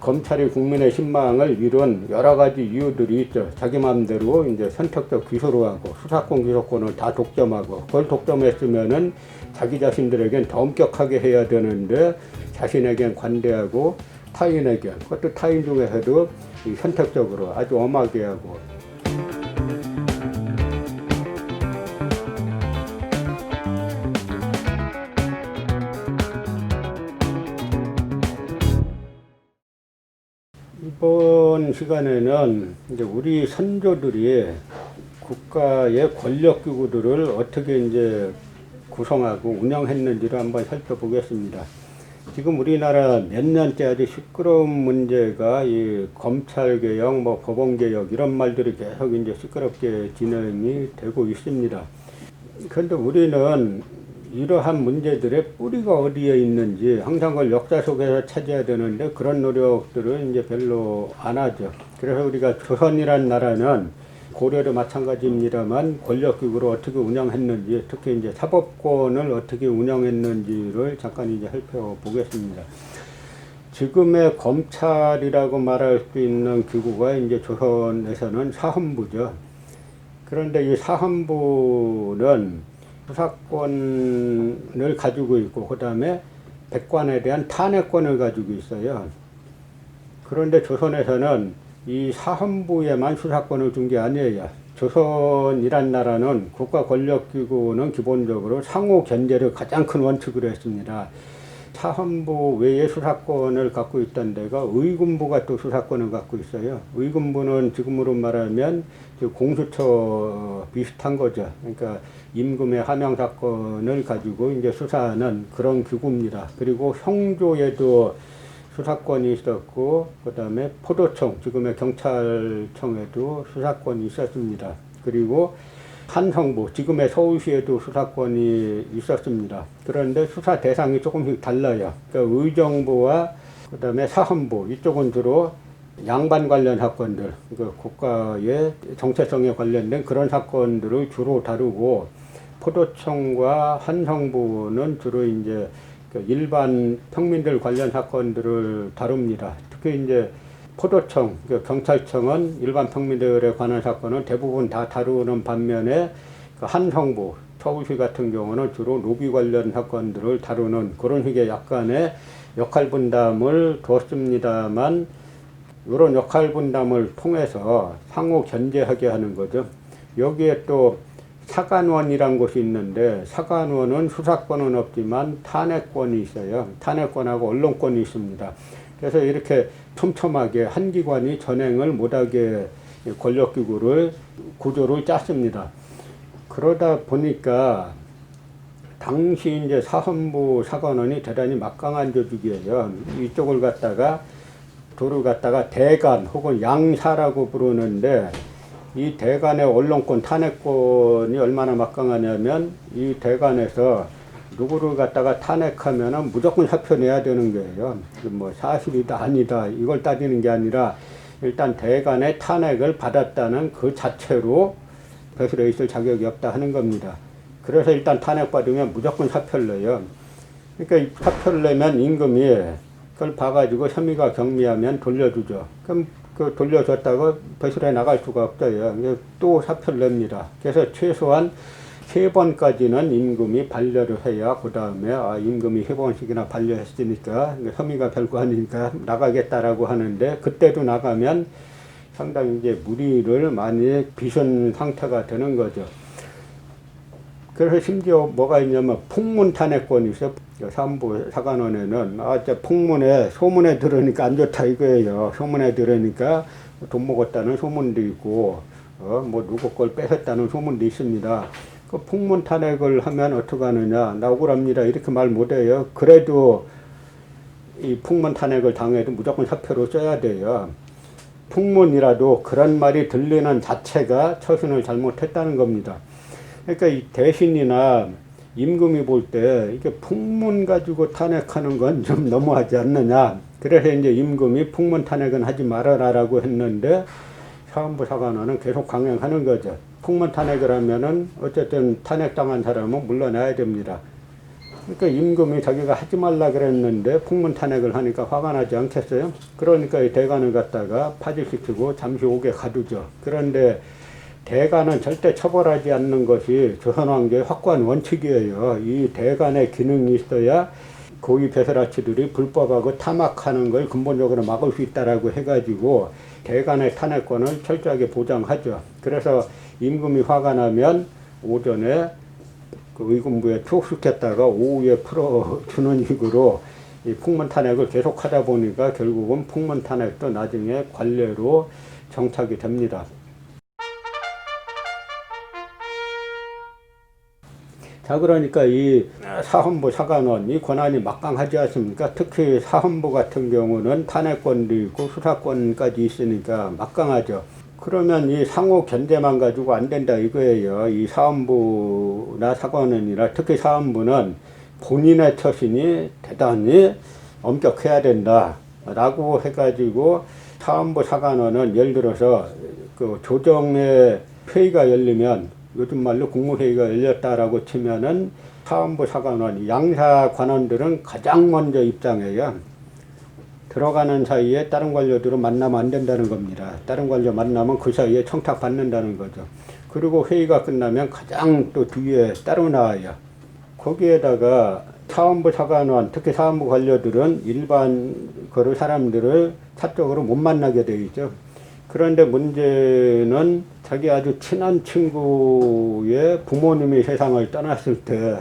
검찰이 국민의 신망을 잃은 여러 가지 이유들이 있죠. 자기 마음대로 이제 선택적 기소를 하고 수사권, 기소권을 다 독점하고 그걸 독점했으면은 자기 자신들에겐 더 엄격하게 해야 되는데 자신에겐 관대하고 타인에겐, 그것도 타인 중에서도 선택적으로 아주 엄하게 하고. 이번 시간에는 이제 우리 선조들이 국가의 권력기구들을 어떻게 이제 구성하고 운영했는지를 한번 살펴보겠습니다. 지금 우리나라 몇 년째 아주 시끄러운 문제가 이 검찰개혁, 법원개혁 이런 말들이 계속 이제 시끄럽게 진행이 되고 있습니다. 그런데 우리는 이러한 문제들의 뿌리가 어디에 있는지 항상 그걸 역사 속에서 찾아야 되는데 그런 노력들을 이제 별로 안 하죠. 그래서 우리가 조선이란 나라는 고려도 마찬가지입니다만 권력기구를 어떻게 운영했는지, 특히 이제 사법권을 어떻게 운영했는지를 잠깐 이제 살펴보겠습니다. 지금의 검찰이라고 말할 수 있는 기구가 이제 조선에서는 사헌부죠. 그런데 이 사헌부는 수사권을 가지고 있고 그 다음에 백관에 대한 탄핵권을 가지고 있어요. 그런데 조선에서는 이 사헌부에만 수사권을 준 게 아니에요. 조선이란 나라는 국가 권력기구는 기본적으로 상호 견제를 가장 큰 원칙으로 했습니다. 사헌부 외에 수사권을 갖고 있던 데가 의군부가 또 수사권을 갖고 있어요. 의군부는 지금으로 말하면 공수처 비슷한 거죠. 그러니까 임금의 하명 사건을 가지고 이제 수사하는 그런 기구입니다. 그리고 형조에도 수사권이 있었고, 그 다음에 포도청, 지금의 경찰청에도 수사권이 있었습니다. 그리고 한성부, 지금의 서울시에도 수사권이 있었습니다. 그런데 수사 대상이 조금씩 달라요. 그러니까 의정부와 그 다음에 사헌부, 이쪽은 주로 양반 관련 사건들, 그러니까 국가의 정체성에 관련된 그런 사건들을 주로 다루고, 포도청과 한성부는 주로 이제 일반 평민들 관련 사건들을 다룹니다. 특히 이제 포도청, 경찰청은 일반 평민들에 관한 사건은 대부분 다 다루는 반면에 한성부, 서울시 같은 경우는 주로 노비 관련 사건들을 다루는 그런 식의 약간의 역할 분담을 두었습니다만, 이런 역할 분담을 통해서 상호 견제하게 하는 거죠. 여기에 또 사관원이란 곳이 있는데, 사관원은 수사권은 없지만 탄핵권이 있어요. 탄핵권하고 언론권이 있습니다. 그래서 이렇게 촘촘하게 한 기관이 전행을 못하게 권력기구를 구조를 짰습니다. 그러다 보니까 당시 이제 사헌부 사관원이 대단히 막강한 조직이에요. 이쪽을 갖다가 도를 갖다가 대간 혹은 양사라고 부르는데, 이 대간의 언론권, 탄핵권이 얼마나 막강하냐면 이 대간에서 누구를 갖다가 탄핵하면은 무조건 사표내야 되는 거예요. 사실이다 아니다 이걸 따지는 게 아니라 일단 대간의 탄핵을 받았다는 그 자체로 벼슬에 있을 자격이 없다 하는 겁니다. 그래서 일단 탄핵받으면 무조건 사표를 내요. 그러니까 사표를 내면 임금이 그걸 봐가지고 혐의가 경미하면 돌려주죠. 그럼 그 돌려줬다고 벼슬에 나갈 수가 없어요. 또 사표를 냅니다. 그래서 최소한 3번까지는 임금이 반려를 해야 그 다음에 임금이 3번씩이나 반려했으니까 혐의가 별거 아니니까 나가겠다라고 하는데, 그때도 나가면 상당히 이제 무리를 많이 빚은 상태가 되는 거죠. 그래서 심지어 뭐가 있냐면 풍문 탄핵권이 있어요. 사헌부 사관원에는 풍문에 소문에 들으니까 안 좋다 이거예요. 소문에 들으니까 돈 먹었다는 소문도 있고 누구 걸 뺏었다는 소문도 있습니다. 그 풍문 탄핵을 하면 어떡하느냐, 나 억울합니다 이렇게 말 못해요. 그래도 이 풍문 탄핵을 당해도 무조건 사표로 써야 돼요. 풍문이라도 그런 말이 들리는 자체가 처신을 잘못했다는 겁니다. 그러니까 이 대신이나 임금이 볼 때 이게 풍문 가지고 탄핵하는 건 좀 너무하지 않느냐. 그래서 이제 임금이 풍문 탄핵은 하지 말아라라고 했는데, 사헌부 사관원은 계속 강행하는 거죠. 풍문 탄핵을 하면은 어쨌든 탄핵당한 사람은 물러나야 됩니다. 그러니까 임금이 자기가 하지 말라 그랬는데 풍문 탄핵을 하니까 화가 나지 않겠어요? 그러니까 이 대간을 갖다가 파직시키고 잠시 옥에 가두죠. 그런데 대간은 절대 처벌하지 않는 것이 조선왕조의 확고한 원칙이에요. 이 대간의 기능이 있어야 고위 배설아치들이 불법하고 탐악하는 걸 근본적으로 막을 수 있다라고 해가지고 대간의 탄핵권을 철저하게 보장하죠. 그래서 임금이 화가 나면 오전에 그 의금부에 투옥시켰다가 오후에 풀어주는 식으로 이 풍문 탄핵을 계속하다 보니까 결국은 풍문 탄핵도 나중에 관례로 정착이 됩니다. 자, 그러니까 이 사헌부 사관원 이 권한이 막강하지 않습니까? 특히 사헌부 같은 경우는 탄핵권도 있고 수사권까지 있으니까 막강하죠. 그러면 이 상호 견제만 가지고 안 된다 이거예요. 이 사헌부나 사관원이나 특히 사헌부는 본인의 처신이 대단히 엄격해야 된다 라고 해가지고 사헌부 사관원은 예를 들어서 그 조정의 회의가 열리면 요즘 말로 국무회의가 열렸다라고 치면은 사헌부 사관원 양사 관원들은 가장 먼저 입장해요. 들어가는 사이에 다른 관료들은 만나면 안 된다는 겁니다. 다른 관료 만나면 그 사이에 청탁받는다는 거죠. 그리고 회의가 끝나면 가장 또 뒤에 따로 나와요. 거기에다가 사헌부 사관원, 특히 사헌부 관료들은 일반 거로 사람들을 사적으로 못 만나게 되어 있죠. 그런데 문제는 자기 아주 친한 친구의 부모님이 세상을 떠났을 때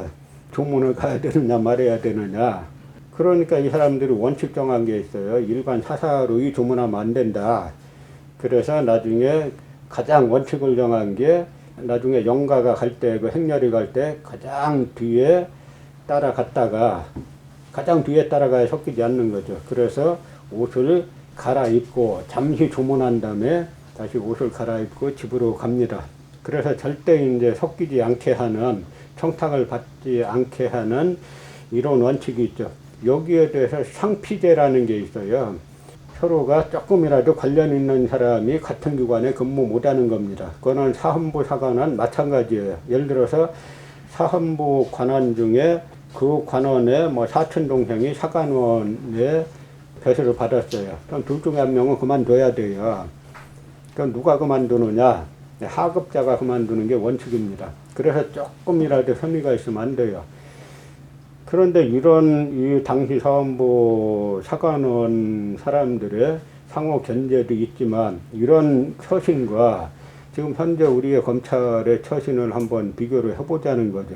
조문을 가야 되느냐 말아야 되느냐. 그러니까 이 사람들이 원칙 정한 게 있어요. 일반 사사로이 조문하면 안 된다. 그래서 나중에 가장 원칙을 정한 게 나중에 영가가 갈 때, 그 행렬이 갈 때 가장 뒤에 따라갔다가 가장 뒤에 따라가야 섞이지 않는 거죠. 그래서 옷을 갈아입고 잠시 조문한 다음에 다시 옷을 갈아입고 집으로 갑니다. 그래서 절대 이제 섞이지 않게 하는, 청탁을 받지 않게 하는 이런 원칙이 있죠. 여기에 대해서 상피제라는 게 있어요. 서로가 조금이라도 관련 있는 사람이 같은 기관에 근무 못하는 겁니다. 그거는 사헌부 사관원 마찬가지예요. 예를 들어서 사헌부 관원 중에 그 관원의 뭐 사촌 동생이 사관원에 배설을 받았어요. 그럼 둘 중에 한 명은 그만둬야 돼요. 그럼 누가 그만두느냐? 하급자가 그만두는 게 원칙입니다. 그래서 조금이라도 혐의가 있으면 안 돼요. 그런데 이런 이 당시 사헌부 사관원 사람들의 상호 견제도 있지만 이런 처신과 지금 현재 우리의 검찰의 처신을 한번 비교를 해보자는 거죠.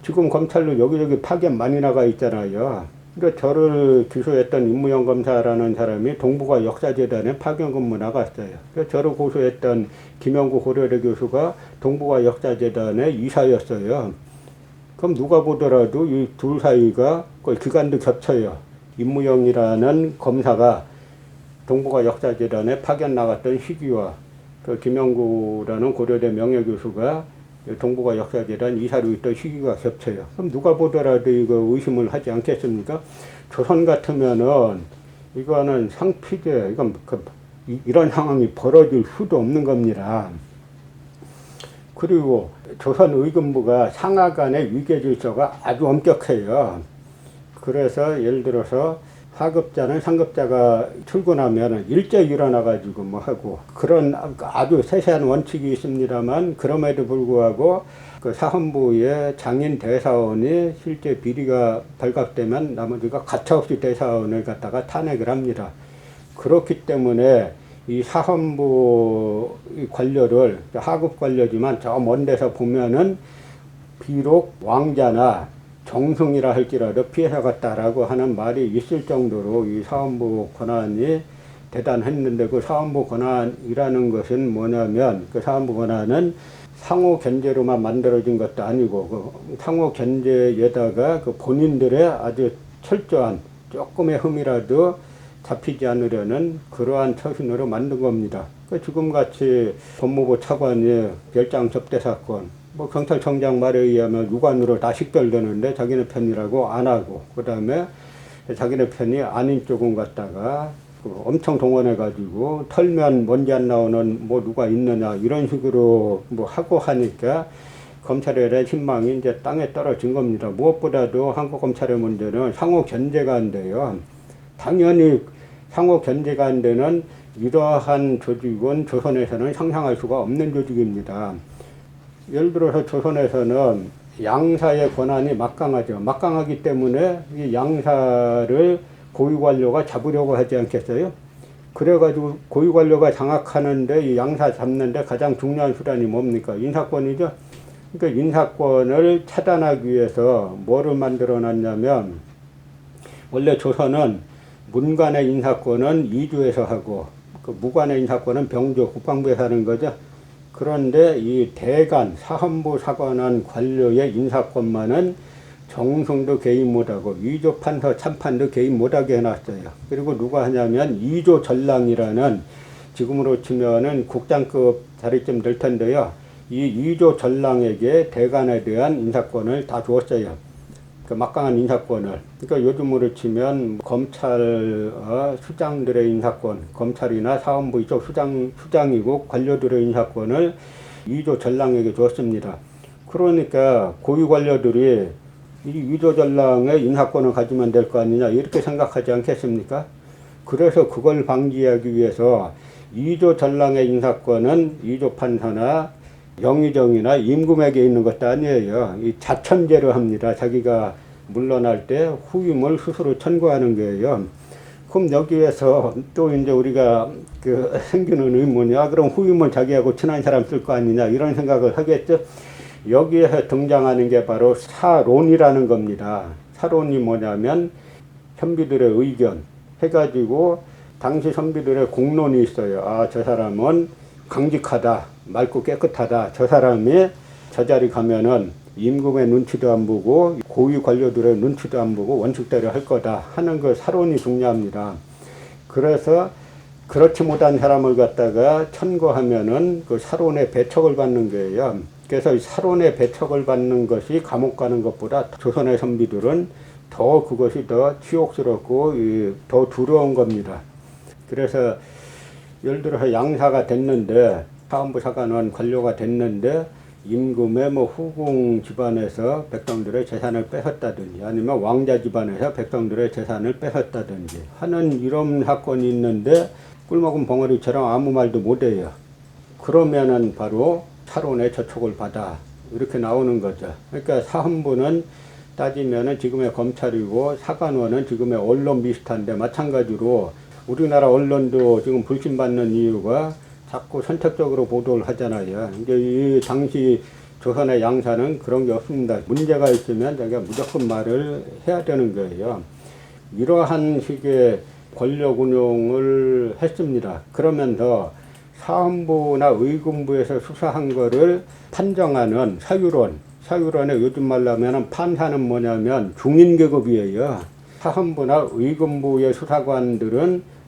지금 검찰로 여기저기 파견 많이 나가 있잖아요. 그러니까 저를 기소했던 임무영 검사라는 사람이 동북아 역사재단에 파견 근무 나갔어요. 그러니까 저를 고소했던 김영구 고려대 교수가 동북아 역사재단의 이사였어요. 그럼 누가 보더라도 이 둘 사이가 거의 기간도 겹쳐요. 임무영이라는 검사가 동북아 역사재단에 파견 나갔던 시기와 그 김영구라는 고려대 명예교수가 동북아 역사재단 이사로 있던 시기가 겹쳐요. 그럼 누가 보더라도 이거 의심을 하지 않겠습니까? 조선 같으면은 이거는 상피제, 이건 이런 상황이 벌어질 수도 없는 겁니다. 그리고 조선 의금부가 상하 간의 위계 질서가 아주 엄격해요. 그래서 예를 들어서 하급자는 상급자가 출근하면 일찍 일어나가지고 뭐 하고 그런 아주 세세한 원칙이 있습니다만 그럼에도 불구하고 그 사헌부의 장인 대사원이 실제 비리가 발각되면 나머지가 가차없이 대사원을 갖다가 탄핵을 합니다. 그렇기 때문에 이 사헌부 관료를 하급 관료지만 저 먼 데서 보면은 비록 왕자나 정승이라 할지라도 피해서 갔다라고 하는 말이 있을 정도로 이 사헌부 권한이 대단했는데 그 사헌부 권한이라는 것은 뭐냐면 그 사헌부 권한은 상호 견제로만 만들어진 것도 아니고 그 상호 견제에다가 그 본인들의 아주 철저한 조금의 흠이라도 잡히지 않으려는 그러한 처신으로 만든 겁니다. 지금같이 법무부 차관이 별장 접대 사건, 뭐 경찰청장 말에 의하면 유관으로 다 식별되는데 자기네 편이라고 안 하고, 그 다음에 자기네 편이 아닌 쪽은 갖다가 엄청 동원해가지고 털면 먼지 안 나오는 뭐 누가 있느냐 이런 식으로 뭐 하고 하니까 검찰에 대한 신망이 이제 땅에 떨어진 겁니다. 무엇보다도 한국 검찰의 문제는 상호 견제가 안 돼요. 당연히 상호 견제가 안 되는 이러한 조직은 조선에서는 상상할 수가 없는 조직입니다. 예를 들어서 조선에서는 양사의 권한이 막강하죠. 막강하기 때문에 이 양사를 고위관료가 잡으려고 하지 않겠어요? 그래가지고 고위관료가 장악하는데 이 양사 잡는데 가장 중요한 수단이 뭡니까? 인사권이죠. 그러니까 인사권을 차단하기 위해서 뭐를 만들어 놨냐면, 원래 조선은 문관의 인사권은 이주에서 하고 그 무관의 인사권은 병조 국방부에서 하는 거죠. 그런데 이 대관 사헌부 사관원 관료의 인사권만은 정승도 개입 못하고 위조 판서 참판도 개입 못하게 해놨어요. 그리고 누가 하냐면 이조 전랑이라는, 지금으로 치면은 국장급 자리쯤 될 텐데요. 이 이조 전랑에게 대관에 대한 인사권을 다 주었어요. 그 막강한 인사권을. 그러니까 요즘으로 치면 검찰 수장들의 인사권, 검찰이나 사헌부 이쪽 수장이고 관료들의 인사권을 이조 전랑에게 주었습니다. 그러니까 고위 관료들이 이 이조 전랑의 인사권을 가지면 될 거 아니냐 이렇게 생각하지 않겠습니까? 그래서 그걸 방지하기 위해서 이조 전랑의 인사권은 이조 판사나 영의정이나 임금에게 있는 것도 아니에요. 이 자천제로 합니다. 자기가 물러날 때 후임을 스스로 천거하는 거예요. 그럼 여기에서 또 이제 우리가 생기는 의문이야. 그럼 후임을 자기하고 친한 사람 쓸 거 아니냐 이런 생각을 하겠죠. 여기에서 등장하는 게 바로 사론이라는 겁니다. 사론이 뭐냐면 선비들의 의견 해가지고 당시 선비들의 공론이 있어요. 아, 저 사람은 강직하다, 맑고 깨끗하다. 저 사람이 저 자리 가면은 임금의 눈치도 안 보고 고위 관료들의 눈치도 안 보고 원칙대로 할 거다 하는 그 사론이 중요합니다. 그래서 그렇지 못한 사람을 갖다가 천거하면은 그 사론의 배척을 받는 거예요. 그래서 사론의 배척을 받는 것이 감옥 가는 것보다 조선의 선비들은 더 그것이 더 치욕스럽고 더 두려운 겁니다. 그래서 예를 들어서 양사가 됐는데, 사헌부 사관원 관료가 됐는데 임금의 후궁 집안에서 백성들의 재산을 뺏었다든지 아니면 왕자 집안에서 백성들의 재산을 뺏었다든지 하는 이런 사건이 있는데 꿀먹은 벙어리처럼 아무 말도 못해요. 그러면은 바로 사론의 저촉을 받아 이렇게 나오는 거죠. 그러니까 사헌부는 따지면은 지금의 검찰이고 사관원은 지금의 언론 비슷한데, 마찬가지로 우리나라 언론도 지금 불신받는 이유가 자꾸 선택적으로 보도를 하잖아요. 이제 이 당시 조선의 양사는 그런 게 없습니다. 문제가 있으면 자기가 무조건 말을 해야 되는 거예요. 이러한 식의 권력 운용을 했습니다. 그러면서 사헌부나 의금부에서 수사한 거를 판정하는 사유론의 요즘 말로 하면 판사는 뭐냐면 중인계급이에요. 사헌부나 의금부의 수사관들은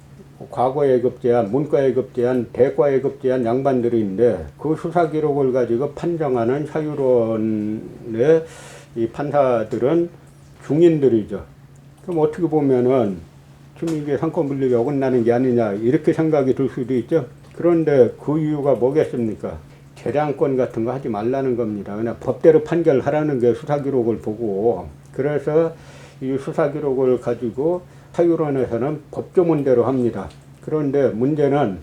과거에 급제한, 문과에 급제한, 대과에 급제한 양반들인데 그 수사 기록을 가지고 판정하는 사유론의 이 판사들은 중인들이죠. 그럼 어떻게 보면은 지금 이게 상권 분립이 어긋나는 게 아니냐 이렇게 생각이 들 수도 있죠. 그런데 그 이유가 뭐겠습니까? 재량권 같은 거 하지 말라는 겁니다. 그냥 법대로 판결하라는 게 수사 기록을 보고. 그래서 이 수사 기록을 가지고 사유론에서는 법조문대로 합니다. 그런데 문제는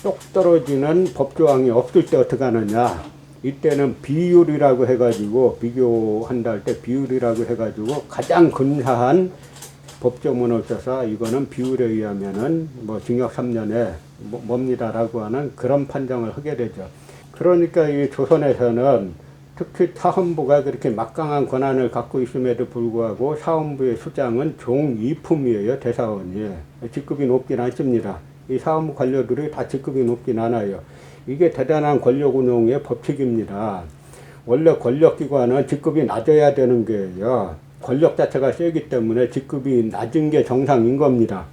똑 떨어지는 법조항이 없을 때 어떻게 하느냐. 이때는 비율이라고 해가지고, 비교한다 할 때 비율이라고 해가지고 가장 근사한 법조문을 써서 이거는 비율에 의하면은 징역 3년에 뭡니다라고 하는 그런 판정을 하게 되죠. 그러니까 이 조선에서는 특히 사헌부가 그렇게 막강한 권한을 갖고 있음에도 불구하고 사헌부의 수장은 종이품이에요. 대사원이. 직급이 높진 않습니다. 이 사헌부 관료들이 다 직급이 높진 않아요. 이게 대단한 권력 운용의 법칙입니다. 원래 권력기관은 직급이 낮아야 되는 거예요. 권력 자체가 세기 때문에 직급이 낮은 게 정상인 겁니다.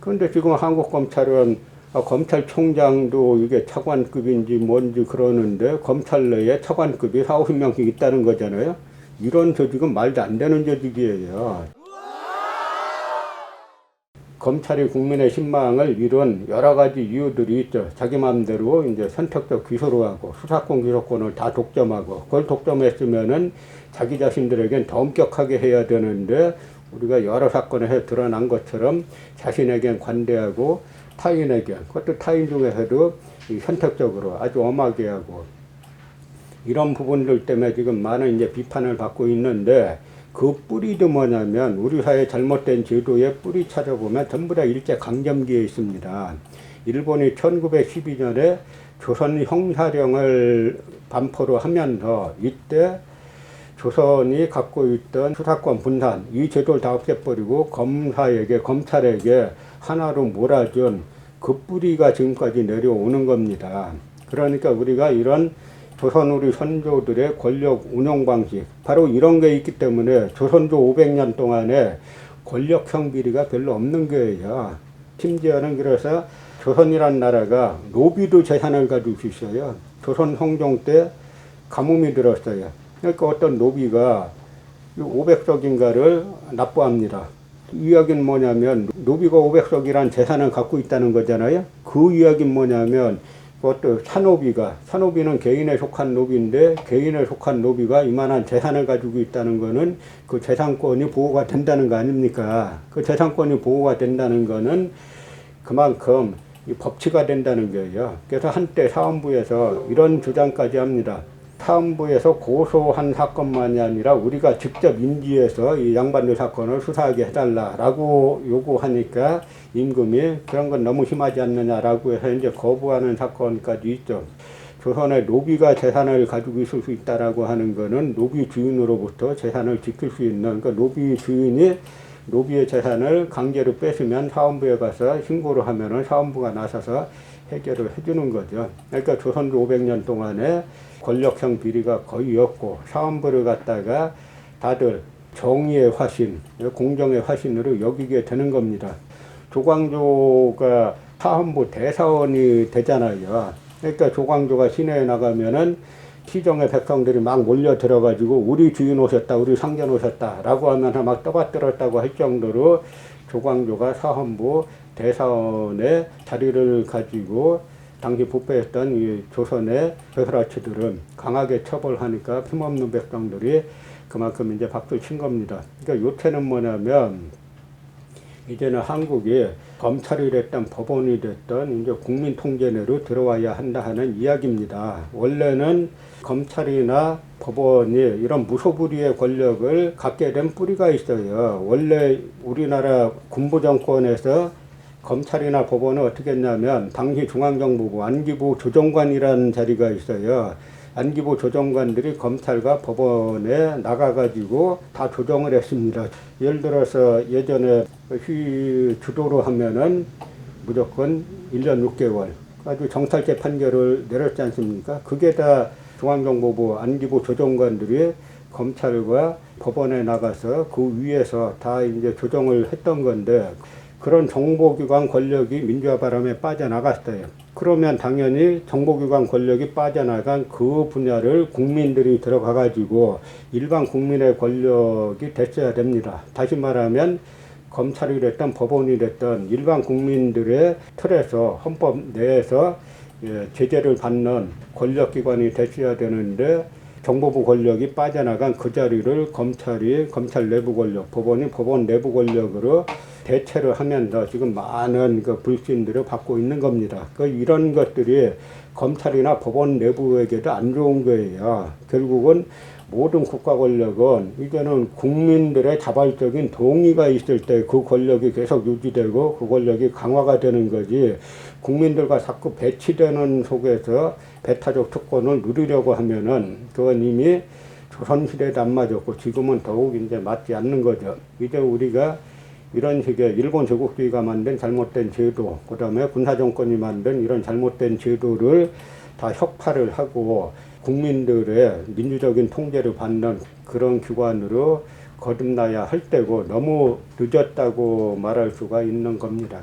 그런데 지금 한국 검찰은 검찰총장도 이게 차관급인지 뭔지 그러는데 검찰 내에 차관급이 40~50명씩 있다는 거잖아요. 이런 조직은 말도 안 되는 조직이에요. 검찰이 국민의 신망을 잃은 여러 가지 이유들이 있죠. 자기 마음대로 이제 선택적 기소를 하고 수사권 기소권을 다 독점하고 그걸 독점했으면은 자기 자신들에겐 더 엄격하게 해야 되는데 우리가 여러 사건에서 드러난 것처럼 자신에겐 관대하고 타인에겐 그것도 타인 중에서도 선택적으로 아주 엄하게 하고 이런 부분들 때문에 지금 많은 이제 비판을 받고 있는데 그 뿌리도 뭐냐면 우리 사회 잘못된 제도의 뿌리 찾아보면 전부 다 일제 강점기에 있습니다. 일본이 1912년에 조선 형사령을 반포로 하면서 이때 조선이 갖고 있던 수사권 분산 이 제도를 다 없애버리고 검찰에게 하나로 몰아준 그 뿌리가 지금까지 내려오는 겁니다. 그러니까 우리가 이런 조선 우리 선조들의 권력 운영 방식 바로 이런 게 있기 때문에 조선조 500년 동안에 권력형 비리가 별로 없는 거예요. 심지어는 그래서 조선이란 나라가 노비도 재산을 가지고 있어요. 조선 성종 때 가뭄이 들었어요. 그러니까 어떤 노비가 500석인가를 납부합니다. 이 이야기는 뭐냐면 노비가 500석이란 재산을 갖고 있다는 거잖아요. 그 이야기는 뭐냐면 그것도 산노비는 개인에 속한 노비인데 개인에 속한 노비가 이만한 재산을 가지고 있다는 거는 그 재산권이 보호가 된다는 거 아닙니까? 그 재산권이 보호가 된다는 거는 그만큼 법치가 된다는 거예요. 그래서 한때 사헌부에서 이런 주장까지 합니다. 사헌부에서 고소한 사건만이 아니라 우리가 직접 인지해서 이 양반들 사건을 수사하게 해달라라고 요구하니까 임금이 그런 건 너무 심하지 않느냐라고 해서 이제 거부하는 사건까지 있죠. 조선의 노비가 재산을 가지고 있을 수 있다라고 하는 거는 노비 주인으로부터 재산을 지킬 수 있는 그러니까 노비 주인이 노비의 재산을 강제로 뺏으면 사헌부에 가서 신고를 하면은 사헌부가 나서서 해결을 해주는 거죠. 그러니까 조선조 500년 동안에 권력형 비리가 거의 없고 사헌부를 갖다가 다들 정의의 화신, 공정의 화신으로 여기게 되는 겁니다. 조광조가 사헌부 대사원이 되잖아요. 그러니까 조광조가 시내에 나가면은 시정의 백성들이 막 몰려 들어가지고 우리 주인 오셨다, 우리 상견 오셨다라고 하면서 막 떠받들었다고 할 정도로 조광조가 사헌부 대사원의 자리를 가지고 당시 부패했던 이 조선의 벼슬아치들은 강하게 처벌하니까 힘없는 백성들이 그만큼 이제 박수를 친 겁니다. 그러니까 요체는 뭐냐면 이제는 한국이 검찰이 됐든 법원이 됐든 이제 국민 통제 내로 들어와야 한다 하는 이야기입니다. 원래는 검찰이나 법원이 이런 무소불위의 권력을 갖게 된 뿌리가 있어요. 원래 우리나라 군부 정권에서 검찰이나 법원은 어떻게 했냐면 당시 중앙정보부 안기부 조정관이라는 자리가 있어요. 안기부 조정관들이 검찰과 법원에 나가가지고 다 조정을 했습니다. 예를 들어서 예전에 주도로 하면은 무조건 1년 6개월 아주 정찰제 판결을 내렸지 않습니까? 그게 다 중앙정보부 안기부 조정관들이 검찰과 법원에 나가서 그 위에서 다 이제 조정을 했던 건데 그런 정보기관 권력이 민주화 바람에 빠져나갔어요. 그러면 당연히 정보기관 권력이 빠져나간 그 분야를 국민들이 들어가가지고 일반 국민의 권력이 됐어야 됩니다. 다시 말하면 검찰이 됐든 법원이 됐든 일반 국민들의 틀에서 헌법 내에서 제재를 받는 권력기관이 됐어야 되는데 정보부 권력이 빠져나간 그 자리를 검찰 내부 권력, 법원이 법원 내부 권력으로 대체를 하면서 지금 많은 그 불신들을 받고 있는 겁니다. 이런 것들이 검찰이나 법원 내부에게도 안 좋은 거예요. 결국은 모든 국가 권력은 이제는 국민들의 자발적인 동의가 있을 때 그 권력이 계속 유지되고 그 권력이 강화가 되는 거지 국민들과 자꾸 배치되는 속에서 배타적 특권을 누리려고 하면은 그건 이미 조선시대에도 안 맞았고 지금은 더욱 이제 맞지 않는 거죠. 이제 우리가 이런 식의 일본 제국주의가 만든 잘못된 제도, 그 다음에 군사정권이 만든 이런 잘못된 제도를 다 혁파를 하고 국민들의 민주적인 통제를 받는 그런 기관으로 거듭나야 할 때고 너무 늦었다고 말할 수가 있는 겁니다.